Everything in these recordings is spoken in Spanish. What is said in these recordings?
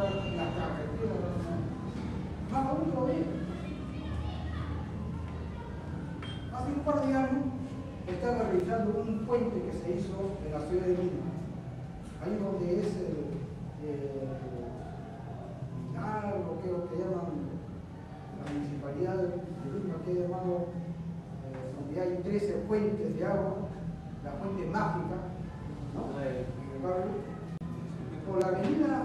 está la carretera, más aún todavía. Hace un par de años estaba revisando un puente que se hizo en la ciudad de Lima, ahí donde es lo que llaman la municipalidad de Lima, que ha llamado, donde hay 13 puentes de agua, la fuente mágica, ¿no? En el barrio, por la avenida,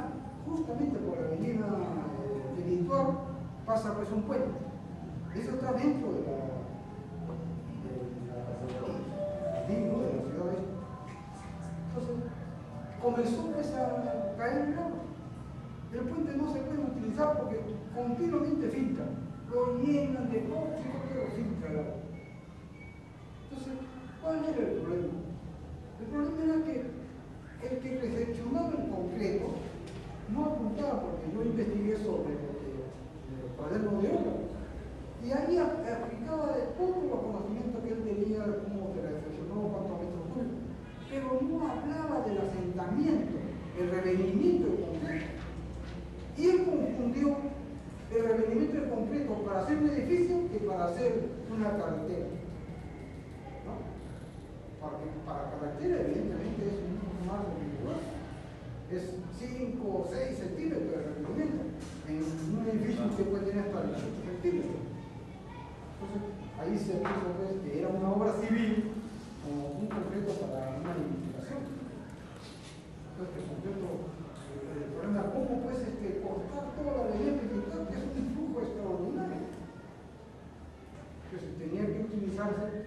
justamente por la avenida Editor, pasa pues un puente. Eso está dentro de la ciudad. Entonces, comenzó pues a caer el agua. El puente no se puede utilizar porque continuamente filtra, lo llenan de tóxico, pero filtra el agua. Entonces, ¿cuál era el problema? El problema era que el que recepcionaba el concreto no apuntaba, porque yo investigué sobre el cuaderno de obra, y ahí aplicaba de todos los conocimientos que él tenía, cómo se recepcionó, cuántos metros cúbicos, pero no hablaba del asentamiento, el revenimiento del concreto. Y él confundió el revenimiento del concreto para hacer un edificio que para hacer una carretera, ¿no? Para carretera, evidentemente, es mucho más riguroso. Es 5 o 6 centímetros de revenimiento. En un edificio se puede tener hasta 18 centímetros. Entonces, ahí se puso pues, que era una obra civil como un concreto para una edificación. Entonces, el concreto, el problema, ¿cómo pues cortar toda la avenida militar, que es un flujo extraordinario? Entonces, tenía que utilizarse